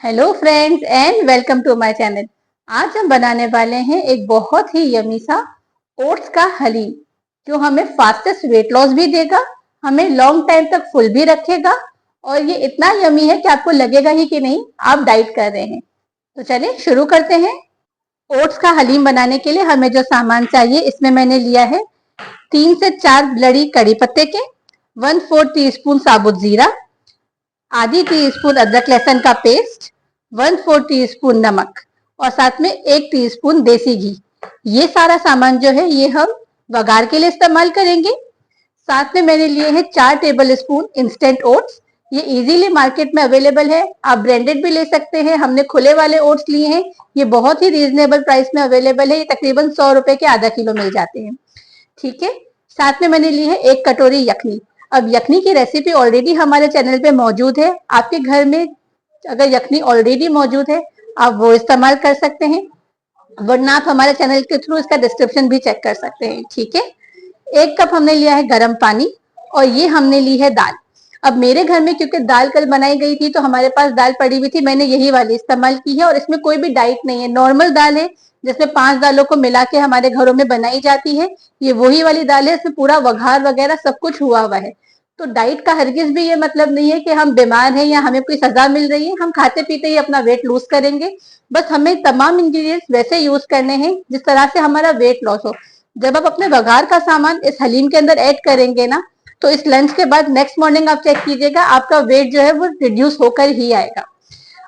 Hello friends and welcome to my channel. आज हम बनाने वाले हैं एक बहुत ही यमी सा ओट्स का हलीम जो हमें फास्टेस्ट वेट लॉस भी देगा, हमें लॉन्ग टाइम तक फुल भी रखेगा और ये इतना यमी है कि आपको लगेगा ही कि नहीं आप डाइट कर रहे हैं। तो चलिए शुरू करते हैं। ओट्स का हलीम बनाने के लिए हमें जो सामान चाहिए, इसमें मैंने लिया है 3 से 4 बड़ी कड़ी पत्ते के, 1/4 टीस्पून साबुत जीरा, आधी टीस्पून अदरक लहसुन का पेस्ट, 1/4 टीस्पून नमक और साथ में 1 टीस्पून देसी घी। ये सारा सामान जो है ये हम वघार के लिए इस्तेमाल करेंगे। साथ में मैंने लिए हैं 4 टेबल स्पून इंस्टेंट ओट्स। ये इजीली मार्केट में अवेलेबल है, आप ब्रांडेड भी ले सकते हैं। हमने खुले वाले ओट्स लिए हैं, ये बहुत ही रीजनेबल प्राइस में अवेलेबल है। ये तकरीबन 100 रुपए के आधा किलो मिल जाते हैं। ठीक है, साथ में मैंने ली है 1 कटोरी यखनी। अब यखनी की रेसिपी ऑलरेडी हमारे चैनल पे मौजूद है। आपके घर में अगर यखनी ऑलरेडी मौजूद है आप वो इस्तेमाल कर सकते हैं, वरना आप हमारे चैनल के थ्रू इसका डिस्क्रिप्शन भी चेक कर सकते हैं। ठीक है, 1 कप हमने लिया है गर्म पानी और ये हमने ली है दाल। अब मेरे घर में क्योंकि दाल कल बनाई गई थी तो हमारे पास दाल पड़ी हुई थी, मैंने यही वाली इस्तेमाल की है और इसमें कोई भी डाइट नहीं है, नॉर्मल दाल है जिसमें 5 दालों को मिला के हमारे घरों में बनाई जाती है। ये वही वाली दाल है, इसमें पूरा वघार वगैरह सब कुछ हुआ हुआ है। तो डाइट का हरगिज भी ये मतलब नहीं है कि हम बीमार हैं या हमें कोई सजा मिल रही है। हम खाते पीते ही अपना वेट लूज करेंगे, बस हमें तमाम इंग्रेडिएंट्स वैसे यूज करने हैं जिस तरह से हमारा वेट लॉस हो। जब आप अपने वघार का सामान इस हलीम के अंदर ऐड करेंगे ना, तो इस लंच के बाद नेक्स्ट मॉर्निंग आप चेक कीजिएगा आपका वेट जो है वो रिड्यूस होकर ही आएगा।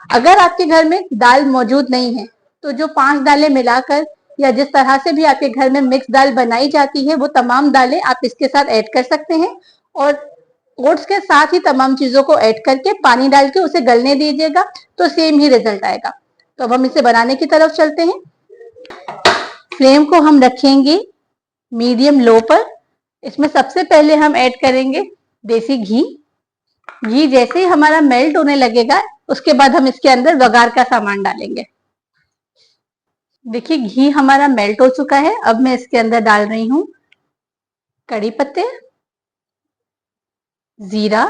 अगर आपके घर में दाल मौजूद नहीं है तो जो 5 दालें मिलाकर या जिस तरह से भी आपके घर में मिक्स दाल बनाई जाती है वो तमाम दालें आप इसके साथ ऐड कर सकते हैं और ओट्स के साथ ही तमाम चीजों को ऐड करके पानी डाल के उसे गलने दीजिएगा, तो सेम ही रिजल्ट आएगा। तो अब हम इसे बनाने की तरफ चलते हैं। फ्लेम को हम रखेंगे मीडियम लो पर। इसमें सबसे पहले हम ऐड करेंगे देसी घी। घी जैसे ही हमारा मेल्ट होने लगेगा उसके बाद हम इसके अंदर वघार का सामान डालेंगे। देखिए घी हमारा मेल्ट हो चुका है। अब मैं इसके अंदर डाल रही हूँ कड़ी पत्ते, जीरा,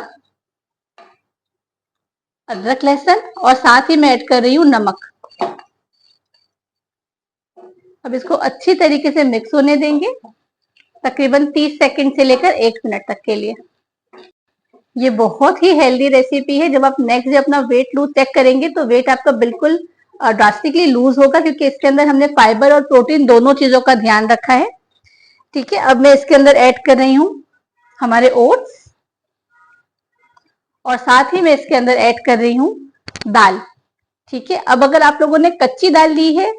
अदरक लहसुन और साथ ही मैं ऐड कर रही हूँ नमक। अब इसको अच्छी तरीके से मिक्स होने देंगे, तकरीबन 30 सेकंड से लेकर 1 मिनट तक के लिए। ये बहुत ही हेल्दी रेसिपी है। जब आप नेक्स्ट डे अपना वेट लूज चेक करेंगे तो वेट आपका बिल्कुल ड्रास्टिकली लूज होगा, क्योंकि इसके अंदर हमने फाइबर और प्रोटीन दोनों चीजों का ध्यान रखा है। ठीक है, अब मैं इसके अंदर ऐड कर रही हूँ हमारे ओट्स और साथ ही मैं इसके अंदर ऐड कर रही हूँ दाल। ठीक है, अब अगर आप लोगों ने कच्ची दाल ली है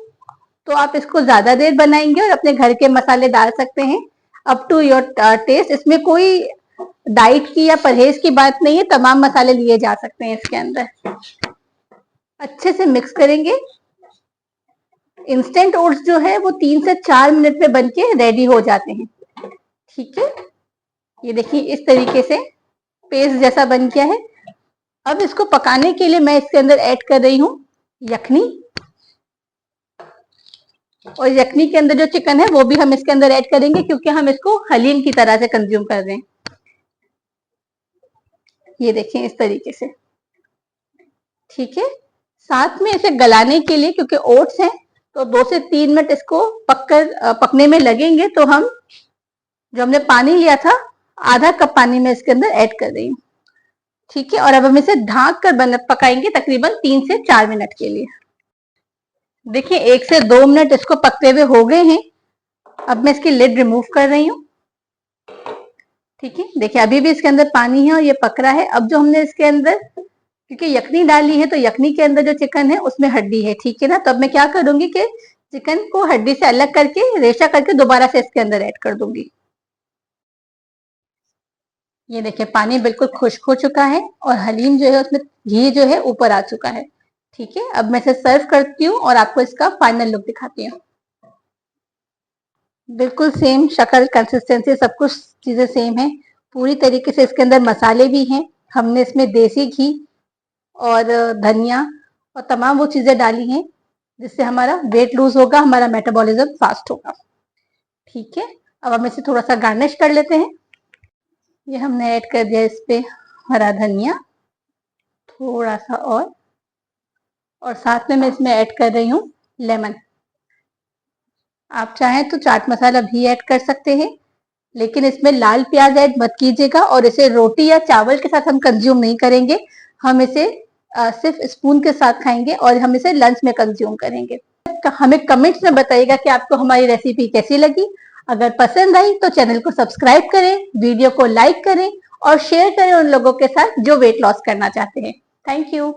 तो आप इसको ज्यादा देर बनाएंगे और अपने घर के मसाले डाल सकते हैं, अप टू योर टेस्ट। इसमें कोई डाइट की या परहेज की बात नहीं है, तमाम मसाले लिए जा सकते हैं इसके अंदर। अच्छे से मिक्स करेंगे। इंस्टेंट ओट्स जो है वो 3 से 4 मिनट में बनके रेडी हो जाते हैं। ठीक है, ये देखिए इस तरीके से पेस्ट जैसा बन गया है। अब इसको पकाने के लिए मैं इसके अंदर ऐड कर रही हूँ यखनी, और यखनी के अंदर जो चिकन है वो भी हम इसके अंदर ऐड करेंगे क्योंकि हम इसको हलीम की तरह से कंज्यूम कर रहे हैं। ये देखें इस तरीके से। ठीक है, साथ में इसे गलाने के लिए क्योंकि ओट्स हैं तो 2 से 3 मिनट इसको पकने में लगेंगे, तो हम जो हमने पानी लिया था आधा कप पानी में इसके अंदर ऐड कर रही हूँ। ठीक है, और अब हम इसे ढाक कर पकाएंगे तकरीबन 3 से 4 मिनट के लिए। देखिए 1 से 2 मिनट इसको पकते हुए हो गए हैं। अब मैं इसकी लिड रिमूव कर रही हूँ। ठीक है, देखिए अभी भी इसके अंदर पानी है और ये पक रहा है। अब जो हमने इसके अंदर क्योंकि यखनी डाली है तो यखनी के अंदर जो चिकन है उसमें हड्डी है, ठीक है ना। तो अब मैं क्या करूंगी कि चिकन को हड्डी से अलग करके रेशा करके दोबारा से इसके अंदर ऐड कर दूंगी। ये देखिए पानी बिल्कुल खुश्क हो चुका है और हलीम जो है उसमें घी जो है ऊपर आ चुका है। ठीक है, अब मैं इसे सर्व करती हूँ और आपको इसका फाइनल लुक दिखाती हूँ। बिल्कुल सेम शक्ल, कंसिस्टेंसी, सब कुछ चीजें सेम है पूरी तरीके से। इसके अंदर मसाले भी हैं, हमने इसमें देसी घी और धनिया और तमाम वो चीजें डाली हैं जिससे हमारा वेट लूज होगा, हमारा मेटाबॉलिज्म फास्ट होगा। ठीक है, अब हम इसे थोड़ा सा गार्निश कर लेते हैं। ये हमने ऐड कर दिया इस पे हरा धनिया, थोड़ा सा और और साथ में मैं इसमें ऐड कर रही हूँ लेमन। आप चाहें तो चाट मसाला भी ऐड कर सकते हैं, लेकिन इसमें लाल प्याज ऐड मत कीजिएगा और इसे रोटी या चावल के साथ हम कंज्यूम नहीं करेंगे। हम इसे सिर्फ स्पून के साथ खाएंगे और हम इसे लंच में कंज्यूम करेंगे। हमें कमेंट्स में बताइएगा कि आपको हमारी रेसिपी कैसी लगी। अगर पसंद आई तो चैनल को सब्सक्राइब करें, वीडियो को लाइक करें और शेयर करें उन लोगों के साथ जो वेट लॉस करना चाहते हैं। Thank you.